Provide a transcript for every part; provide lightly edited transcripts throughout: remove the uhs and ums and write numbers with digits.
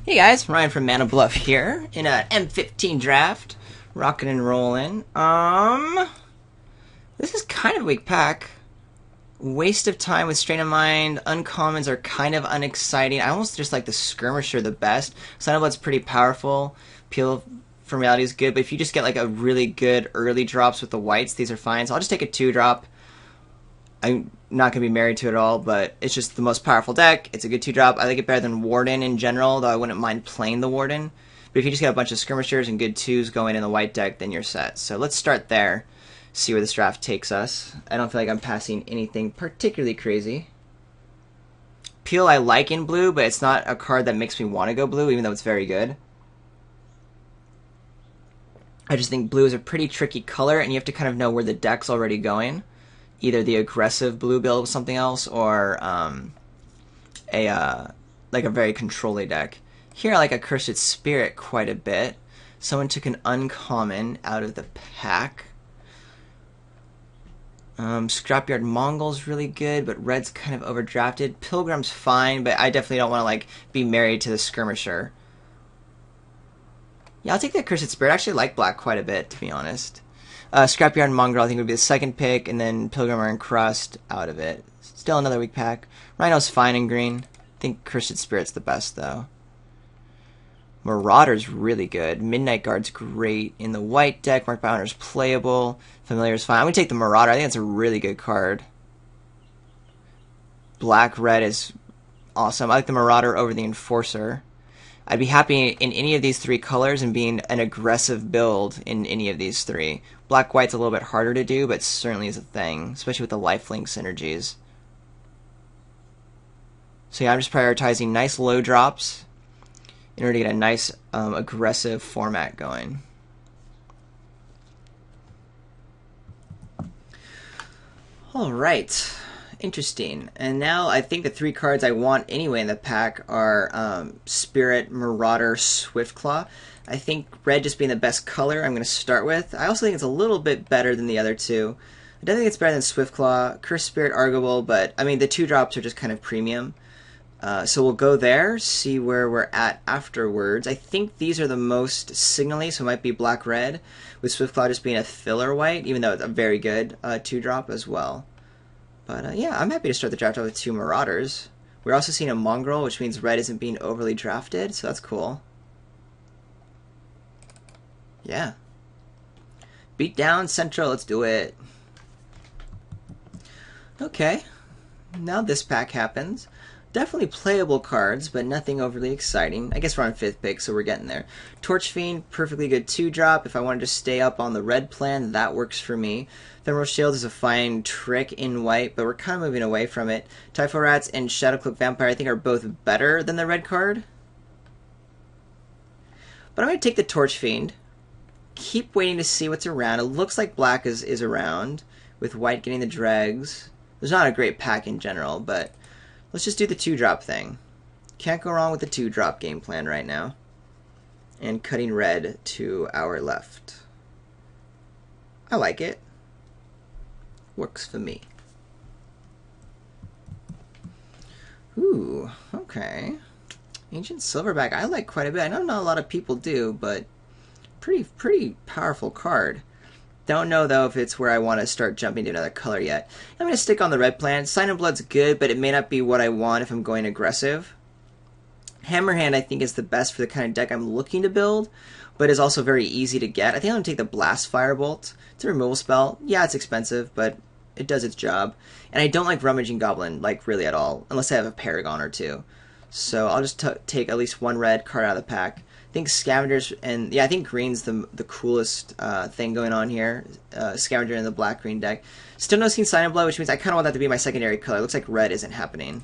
Hey guys, Ryan from Mana Bluff here in a M15 draft, rocking and rolling. This is kind of a weak pack. Waste of time with Strain of Mind. Uncommons are kind of unexciting. I almost just like the Skirmisher the best. Sign of Blood's pretty powerful. Peel from Reality is good, but if you just get like a really good early drops with the whites, these are fine. So I'll just take a 2-drop. I'm not going to be married to it at all, but it's just the most powerful deck. It's a good 2-drop. I like it better than Warden in general, though I wouldn't mind playing the Warden. But if you just get a bunch of Skirmishers and good 2s going in the white deck, then you're set. So let's start there, see where this draft takes us. I don't feel like I'm passing anything particularly crazy. Peel I like in blue, but it's not a card that makes me want to go blue, even though it's very good. I just think blue is a pretty tricky color, and you have to kind of know where the deck's already going. Either the aggressive blue build with something else, or like a very control-y deck. Here I like a Cursed Spirit quite a bit. Someone took an uncommon out of the pack. Scrapyard Mongol's really good, but red's kind of overdrafted. Pilgrim's fine, but I definitely don't want to like be married to the Skirmisher. Yeah, I'll take that Cursed Spirit. I actually like black quite a bit, to be honest. Scrapyard and Mongrel, I think, would be the second pick, and then Pilgrim or Encrust out of it. Still another weak pack. Rhino's fine in green. I think Cursed Spirit's the best, though. Marauder's really good. Midnight Guard's great. In the white deck, Mark by Honor's playable. Familiar's fine. I'm going to take the Marauder. I think that's a really good card. Black-red is awesome. I like the Marauder over the Enforcer. I'd be happy in any of these 3 colors and being an aggressive build in any of these 3. Black-white's a little bit harder to do, but certainly is a thing, especially with the lifelink synergies. So yeah, I'm just prioritizing nice low drops in order to get a nice aggressive format going. Alright. Interesting. And now I think the 3 cards I want anyway in the pack are Spirit, Marauder, Swiftclaw. I think red just being the best color I'm going to start with. I also think it's a little bit better than the other 2. I don't think it's better than Swiftclaw. Cursed Spirit, arguable, but I mean the 2-drops are just kind of premium. So we'll go there, see where we're at afterwards. I think these are the most signally, so it might be black-red, with Swiftclaw just being a filler white, even though it's a very good 2-drop as well. But yeah, I'm happy to start the draft off with 2 Marauders. We're also seeing a Mongrel, which means red isn't being overly drafted, so that's cool. Yeah. Beat down Central, let's do it. Okay. Now this pack happens. Definitely playable cards, but nothing overly exciting. I guess we're on 5th pick, so we're getting there. Torch Fiend, perfectly good 2-drop. If I wanted to stay up on the red plan, that works for me. Ephemeral Shield is a fine trick in white, but we're kind of moving away from it. Typho Rats and Shadowcloak Vampire, I think, are both better than the red card. But I'm going to take the Torch Fiend. Keep waiting to see what's around. It looks like black is around, with white getting the dregs. There's not a great pack in general, but let's just do the 2-drop thing. Can't go wrong with the 2-drop game plan right now. And cutting red to our left. I like it. Works for me. Ooh, okay. Ancient Silverback I like quite a bit. I know not a lot of people do, but pretty powerful card. Don't know, though, if it's where I want to start jumping to another color yet. I'm going to stick on the red plan. Sign of Blood's good, but it may not be what I want if I'm going aggressive. Hammerhand, I think, is the best for the kind of deck I'm looking to build, but is also very easy to get. I think I'm going to take the Blast Firebolt. It's a removal spell. Yeah, it's expensive, but it does its job. And I don't like Rummaging Goblin, like, really at all, unless I have a Paragon or 2. So I'll just take at least 1 red card out of the pack. I think Scavengers, and yeah, I think green's the coolest thing going on here. Scavenger in the black-green deck. Still no Sign of Blood, which means I kind of want that to be my secondary color. It looks like red isn't happening.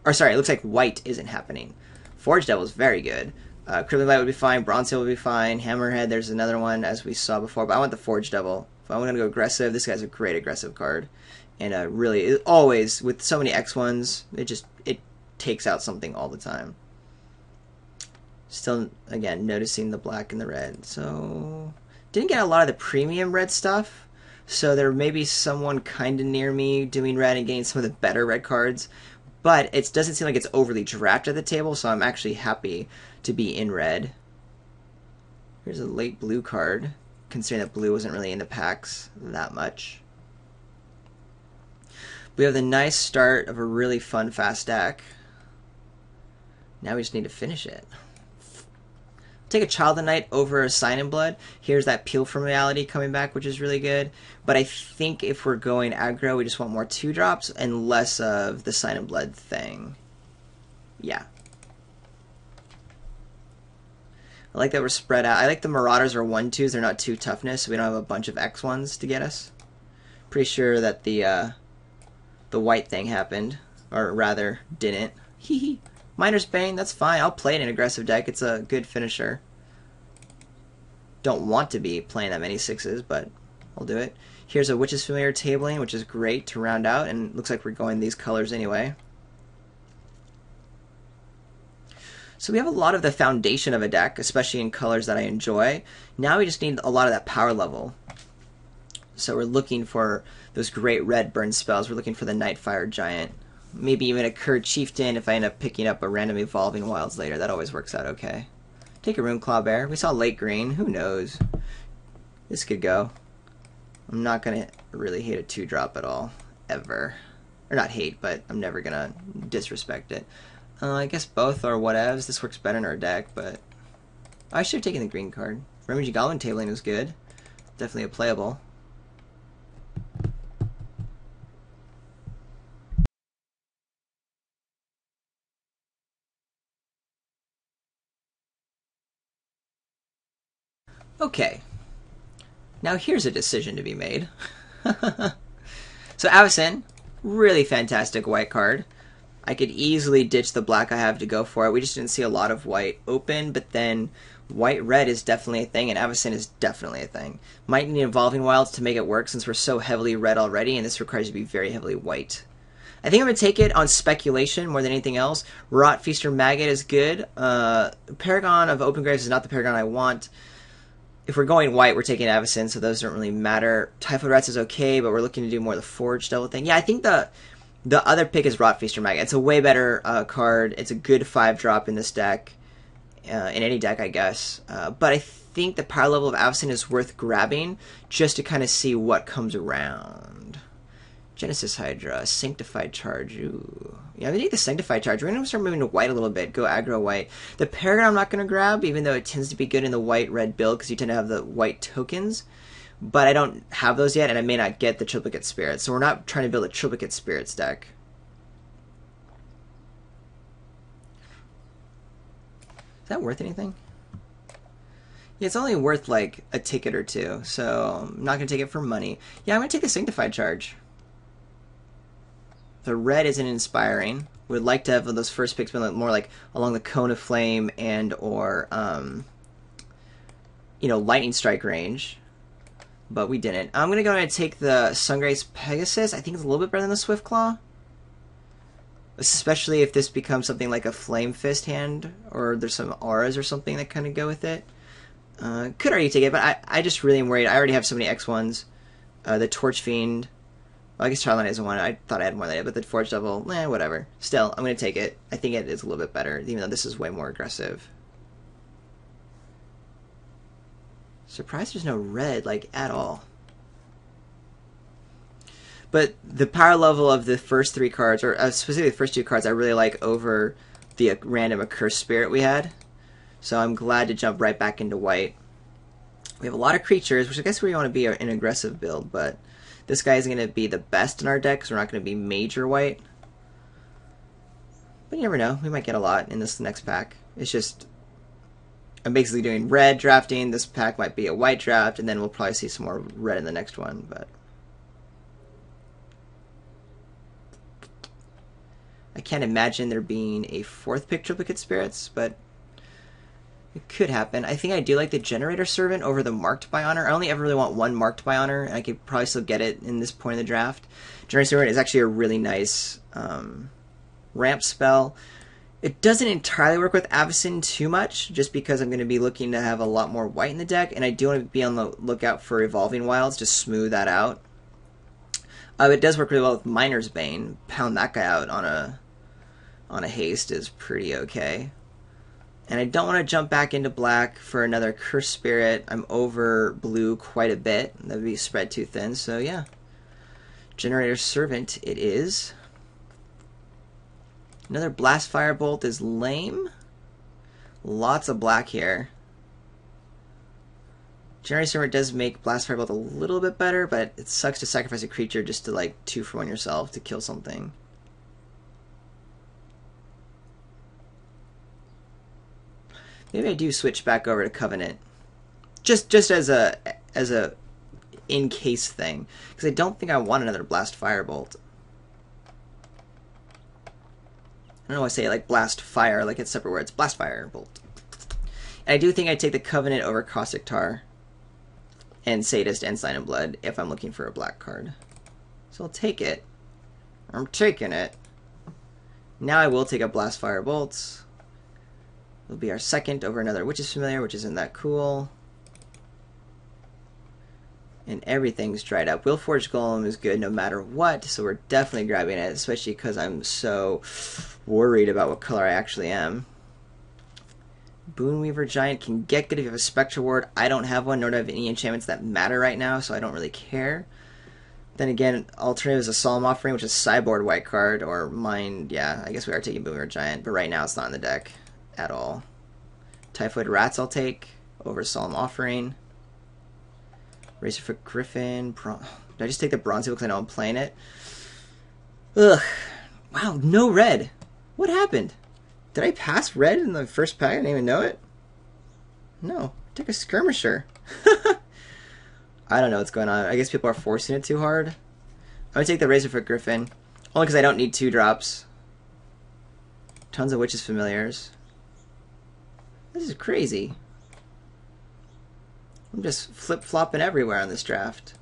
Or sorry, it looks like white isn't happening. Forge Devil is very good. Crippling Light would be fine. Bronze Seal would be fine. Hammerhead, there's another one, as we saw before. But I want the Forge Devil. If I'm going to go aggressive, this guy's a great aggressive card. And really, always, with so many X1s, it takes out something all the time. Still, again, noticing the black and the red. So, didn't get a lot of the premium red stuff. So there may be someone kind of near me doing red and getting some of the better red cards. but it doesn't seem like it's overly drafted at the table, so I'm actually happy to be in red. Here's a late blue card, considering that blue wasn't really in the packs that much. We have the nice start of a really fun, fast deck. Now we just need to finish it. Take a Child of Night over a Sign in Blood. Here's that Peel from Reality coming back, which is really good. But I think if we're going aggro, we just want more 2-drops and less of the Sign in Blood thing. Yeah. I like that we're spread out. I like the Marauders are 1/2s. They're not 2 toughness, so we don't have a bunch of X1s to get us. Pretty sure that the white thing happened. Or rather, didn't. Hee hee. Miner's Bane, that's fine. I'll play it in an aggressive deck. It's a good finisher. Don't want to be playing that many 6s, but I'll do it. Here's a Witch's Familiar tabling, which is great to round out, and looks like we're going these colors anyway. So we have a lot of the foundation of a deck, especially in colors that I enjoy. Now we just need a lot of that power level. So we're looking for those great red burn spells. We're looking for the Nightfire Giant. Maybe even a Kurd Chieftain if I end up picking up a random Evolving Wilds later. That always works out okay. Take a Runeclaw Bear. We saw late green. Who knows? This could go. I'm not going to really hate a 2-drop at all. Ever. Or not hate, but I'm never going to disrespect it. I guess both are whatevs. This works better in our deck, but I should have taken the green card. Rummaging Goblin tabling was good. Definitely a playable. Okay, now here's a decision to be made. So Avacyn, really fantastic white card. I could easily ditch the black I have to go for it. We just didn't see a lot of white open, but then white-red is definitely a thing, and Avacyn is definitely a thing. Might need Evolving Wilds to make it work since we're so heavily red already, and this requires you to be very heavily white. I think I'm going to take it on speculation more than anything else. Rot Feaster Maggot is good. Paragon of Open Graves is not the Paragon I want. If we're going white, we're taking Avacyn, so those don't really matter. Typhoid Rats is okay, but we're looking to do more of the Forge Devil thing. Yeah, I think the other pick is Rot Feaster Maggot. It's a way better card. It's a good 5-drop in this deck, in any deck, I guess. But I think the power level of Avacyn is worth grabbing just to kind of see what comes around. Genesis Hydra, Sanctified Charge. Ooh. Yeah, we need the Sanctified Charge. We're going to start moving to white a little bit. Go aggro white. The Paragon I'm not going to grab, even though it tends to be good in the white-red build because you tend to have the white tokens. But I don't have those yet, and I may not get the Triplicate Spirits. So we're not trying to build a Triplicate Spirits deck. Is that worth anything? Yeah, it's only worth like a ticket or two, so I'm not going to take it for money. Yeah, I'm going to take the Sanctified Charge. The red isn't inspiring. We'd like to have those first picks be more like along the Cone of Flame and or you know, Lightning Strike range, but we didn't. I'm gonna go ahead and take the Sungrace Pegasus. I think it's a little bit better than the Swift Claw, especially if this becomes something like a Flame Fist hand or there's some auras or something that kind of go with it. Could already take it, but I just really am worried. I already have so many X1s. The Torch Fiend. Well, I guess Charline isn't one. I thought I had more than it, but the Forge Devil, whatever. Still, I'm going to take it. I think it is a little bit better, even though this is way more aggressive. Surprised there's no red, like, at all. But the power level of the first 3 cards, or specifically the first 2 cards, I really like over the random Accursed Spirit we had. So I'm glad to jump right back into white. We have a lot of creatures, which I guess we want to be an aggressive build, but this guy isn't going to be the best in our deck, because we're not going to be major white. But you never know. We might get a lot in this next pack. It's just, I'm basically doing red drafting. This pack might be a white draft, and then we'll probably see some more red in the next one. But I can't imagine there being a 4th pick Triplicate Spirits, but it could happen. I think I do like the Generator Servant over the Marked by Honor. I only ever really want one Marked by Honor, and I could probably still get it in this point in the draft. Generator Servant is actually a really nice ramp spell. It doesn't entirely work with Avacyn too much, just because I'm going to be looking to have a lot more white in the deck, and I do want to be on the lookout for Evolving Wilds to smooth that out. It does work really well with Miner's Bane. Pound that guy out on a on a haste is pretty okay. And I don't want to jump back into black for another Curse Spirit. I'm over blue quite a bit. That would be spread too thin, so yeah. Generator Servant it is. Another Blast Firebolt is lame. Lots of black here. Generator Servant does make Blast Firebolt a little bit better, but it sucks to sacrifice a creature just to like 2-for-1 yourself to kill something. Maybe I do switch back over to Covenant, just as a in case thing, because I don't think I want another Blast Firebolt. I don't know why I say it like Blast Fire, like it's separate words. Blast Firebolt. And I do think I take the Covenant over Caustic Tar and Sadist and Sign of Blood if I'm looking for a black card. So I'll take it. I'm taking it. Now I will take a Blast Firebolt. It'll be our second over another Witch's Familiar, which isn't that cool. And everything's dried up. Willforged Golem is good no matter what, so we're definitely grabbing it, especially because I'm so worried about what color I actually am. Boonweaver Giant can get good if you have a Spectral Ward. I don't have one, nor do I have any enchantments that matter right now, so I don't really care. Then again, alternative is a Solemn Offering, which is sideboard white card, or Mind. Yeah, I guess we are taking Boonweaver Giant, but right now it's not in the deck at all. Typhoid Rats I'll take over Solemn Offering. Razorfoot Griffin. Did I just take the Bronze Seal because I know I'm playing it? Ugh. Wow, no red. What happened? Did I pass red in the first pack? I didn't even know it. No. I took a Skirmisher. I don't know what's going on. I guess people are forcing it too hard. I'm going to take the Razorfoot Griffin. Only because I don't need 2-drops. Tons of Witches Familiars. This is crazy. I'm just flip-flopping everywhere on this draft.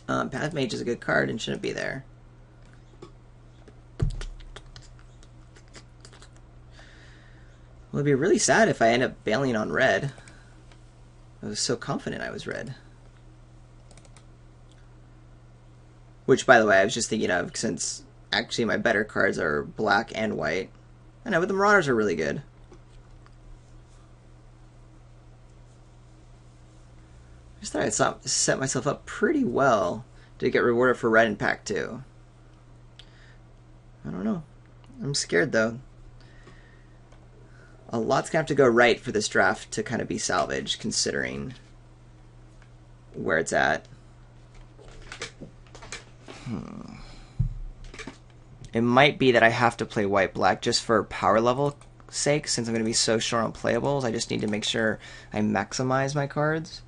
Path Mage is a good card and shouldn't be there. Well, it'd be really sad if I end up bailing on red. I was so confident I was red. Which, by the way, I was just thinking of since actually my better cards are black and white. I know, but the Marauders are really good. I just thought I'd set myself up pretty well to get rewarded for red in pack 2. I don't know. I'm scared, though. A lot's going to have to go right for this draft to kind of be salvaged, considering where it's at. It might be that I have to play white-black just for power level sake, since I'm going to be so short on playables. I just need to make sure I maximize my cards.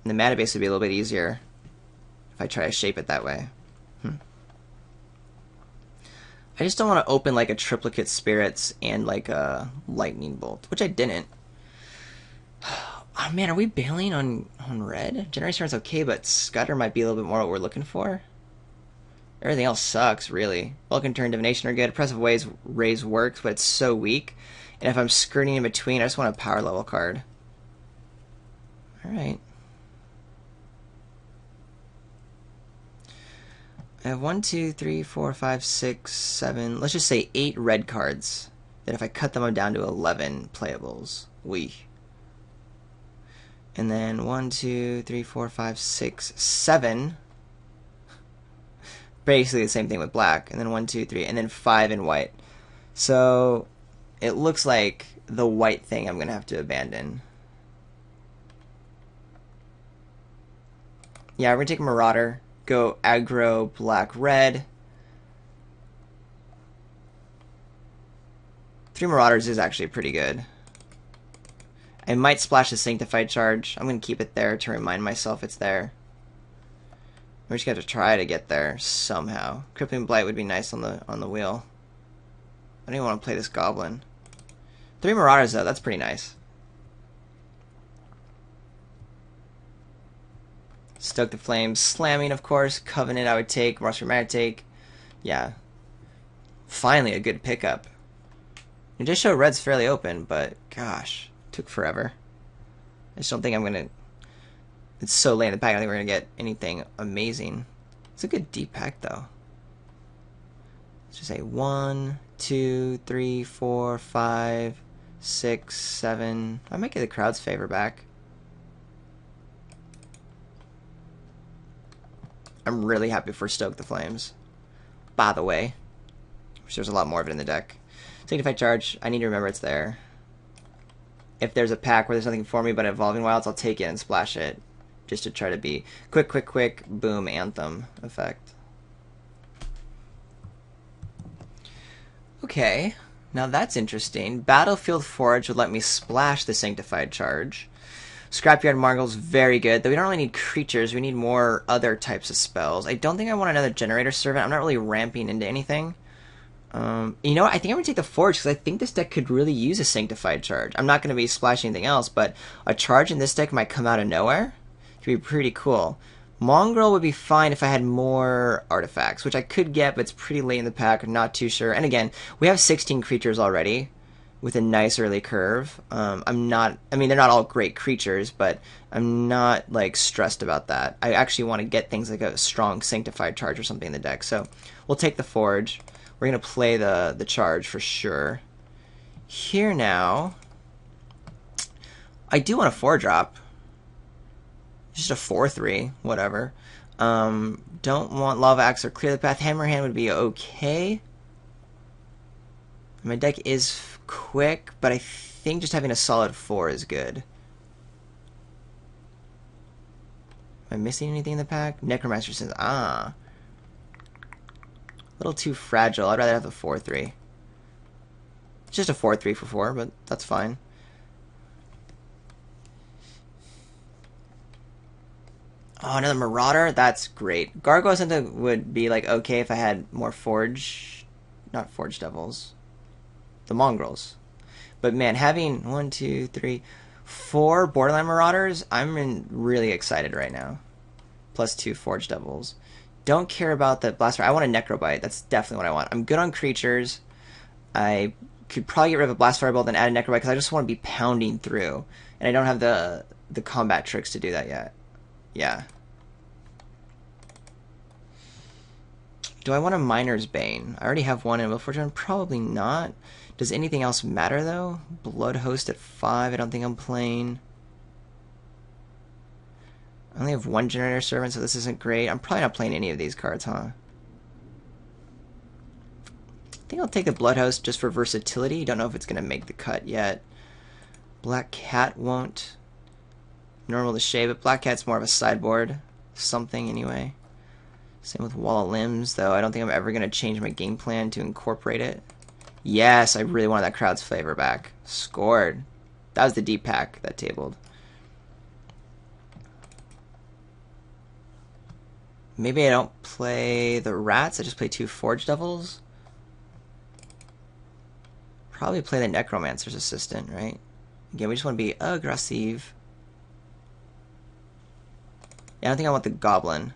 And the mana base would be a little bit easier if I try to shape it that way. I just don't want to open like a Triplicate Spirits and like a Lightning Bolt, which I didn't. Oh man, are we bailing on red? Generation is okay, but Scudder might be a little bit more what we're looking for. Everything else sucks, really. Vulcan Turn, Divination are good. Oppressive Ways Raise works, but it's so weak. And if I'm skirting in between, I just want a power level card. Alright. I have 1, 2, 3, 4, 5, 6, 7, let's just say 8 red cards. That if I cut them, I'm down to 11 playables. And then 1, 2, 3, 4, 5, 6, 7. Basically the same thing with black. And then 1, 2, 3, and then 5 in white. So it looks like the white thing I'm going to have to abandon. Yeah, we're going to take Marauder. Go aggro, black, red. 3 Marauders is actually pretty good. I might splash a Sanctified Charge. I'm going to keep it there to remind myself it's there. We're just going to have to try to get there somehow. Crippling Blight would be nice on the wheel. I don't even want to play this Goblin. 3 Marauders, though. That's pretty nice. Stoke the Flames. Slamming, of course. Covenant I would take. Martial Reminder take. Yeah. Finally a good pickup. It just showed red's fairly open, but gosh. Took forever. I just don't think I'm going to... It's so late in the pack. I don't think we're going to get anything amazing. It's a good deep pack, though. Let's just say 1, 2, 3, 4, 5, 6, 7. I might get the crowd's favor back. I'm really happy for Stoke the Flames. By the way, there's a lot more of it in the deck. Signified Charge, I need to remember it's there. If there's a pack where there's nothing for me but Evolving Wilds, I'll take it and splash it. Just to try to be quick, quick, quick, boom, Anthem effect. Okay, now that's interesting. Battlefield Forge would let me splash the Sanctified Charge. Scrapyard Margle's very good, though we don't really need creatures, we need more other types of spells. I don't think I want another Generator Servant. I'm not really ramping into anything. You know what? I think I'm going to take the Forge, because I think this deck could really use a Sanctified Charge. I'm not going to be splashing anything else, but a charge in this deck might come out of nowhere. It could be pretty cool. Mongrel would be fine if I had more artifacts, which I could get, but it's pretty late in the pack. I'm not too sure. And again, we have 16 creatures already with a nice early curve. I mean, they're not all great creatures, but I'm not, like, stressed about that. I actually want to get things like a strong Sanctified Charge or something in the deck. So we'll take the Forge. We're going to play the Charge for sure. Here now, I do want a 4-drop. Just a 4-3, whatever. Don't want Lava Axe or Clear the Path. Hammerhand would be okay. My deck is quick, but I think just having a solid 4 is good. Am I missing anything in the pack? Necromancer says, a little too fragile. I'd rather have the 4-3. It's just a 4-3 for 4, but that's fine. Oh, another Marauder? That's great. Gargoyle Santa would be, like, okay if I had more Forge... Not Forge Devils. The Mongrels. But, man, having 1, 2, 3, 4 Borderland Marauders, I'm really excited right now. Plus 2 Forge Devils. Don't care about the Blast Fire. I want a Necrobite. That's definitely what I want. I'm good on creatures. I could probably get rid of a Blast Firebolt and add a Necrobite because I just want to be pounding through. And I don't have the combat tricks to do that yet. Yeah. Do I want a Miner's Bane? I already have one in Will Fortune. Probably not. Does anything else matter, though? Blood Host at 5. I don't think I'm playing. I only have one Generator Servant, so this isn't great. I'm probably not playing any of these cards, huh? I think I'll take the Blood Host just for versatility. Don't know if it's going to make the cut yet. Black Cat won't. Normal to shave it. Black Cat's more of a sideboard. Something, anyway. Same with Wall of Limbs, though. I don't think I'm ever going to change my game plan to incorporate it. Yes, I really wanted that crowd's flavor back. Scored. That was the deep pack that tabled. Maybe I don't play the Rats. I just play 2 Forge Devils. Probably play the Necromancer's Assistant, right? Again, we just want to be aggressive. Yeah, I don't think I want the Goblin.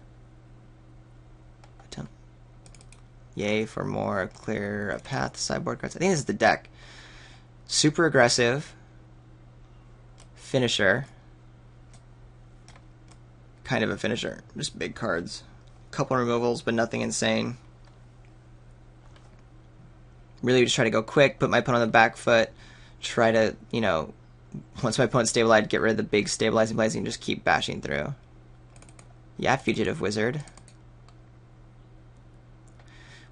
Yay for more clear a path sideboard cards. I think this is the deck. Super aggressive. Finisher. Kind of a finisher. Just big cards. Couple removals, but nothing insane. Really just try to go quick, put my opponent on the back foot. Try to, you know, once my opponent's stabilized, get rid of the big stabilizing plays and just keep bashing through. Yeah, Fugitive Wizard.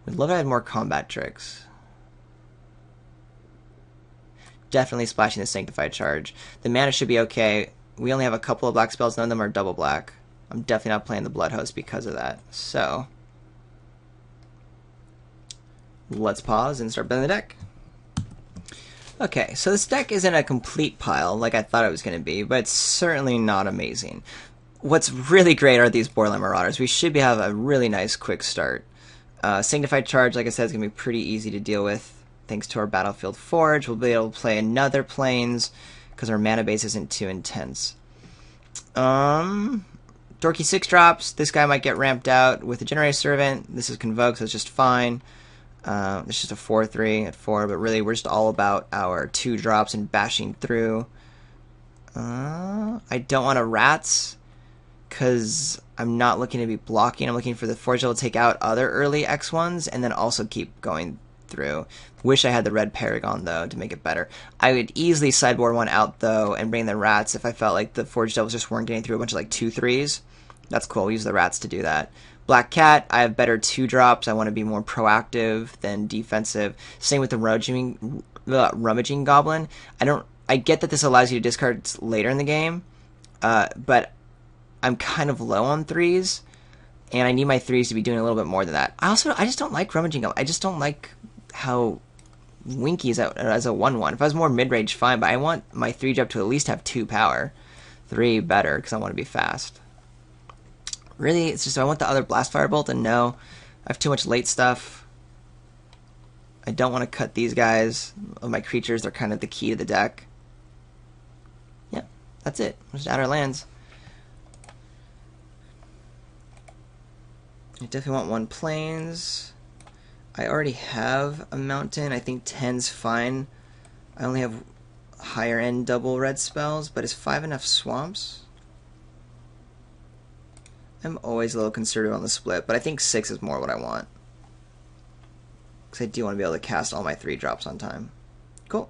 Would love to add more combat tricks. Definitely splashing the Sanctified Charge. The mana should be okay. We only have a couple of black spells. None of them are double black. I'm definitely not playing the Blood Host because of that. So, let's pause and start building the deck. Okay, so this deck isn't a complete pile like I thought it was going to be, but it's certainly not amazing. What's really great are these Borderland Marauders. We should have a really nice quick start. Sanctified Charge, like I said, is going to be pretty easy to deal with thanks to our Battlefield Forge. We'll be able to play another Plains because our mana base isn't too intense. Dorky 6-drops. This guy might get ramped out with a Generator Servant. This is Convoke, so it's just fine. It's just a 4-3 at 4, but really we're just all about our 2-drops and bashing through. I don't want a Rats. because I'm not looking to be blocking. I'm looking for the Forge to take out other early X1s and then also keep going through. Wish I had the red Paragon, though, to make it better. I would easily sideboard one out, though, and bring the rats if I felt like the Forge Devils just weren't getting through a bunch of, like, 2/3s. That's cool. We'll use the rats to do that. Black Cat, I have better 2-drops. I want to be more proactive than defensive. Same with the Rummaging Goblin. I get that this allows you to discard later in the game, but I'm kind of low on 3s, and I need my 3s to be doing a little bit more than that. I just don't like Rummaging Goblin. I just don't like how Winky is as a 1/1. If I was more mid-range, fine, but I want my 3-drop to at least have 2 power. 3 better, because I want to be fast. Really, it's just I want the other Blast Firebolt, and no, I have too much late stuff. I don't want to cut these guys. Of my creatures, they're kind of the key to the deck. Yeah, that's it. We'll just add our lands. I definitely want 1 plains. I already have a mountain. I think 10's fine. I only have higher end double red spells, but is 5 enough swamps? I'm always a little conservative on the split, but I think 6 is more what I want. Because I do want to be able to cast all my 3-drops on time. Cool.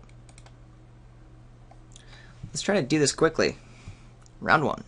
Let's try to do this quickly. Round 1.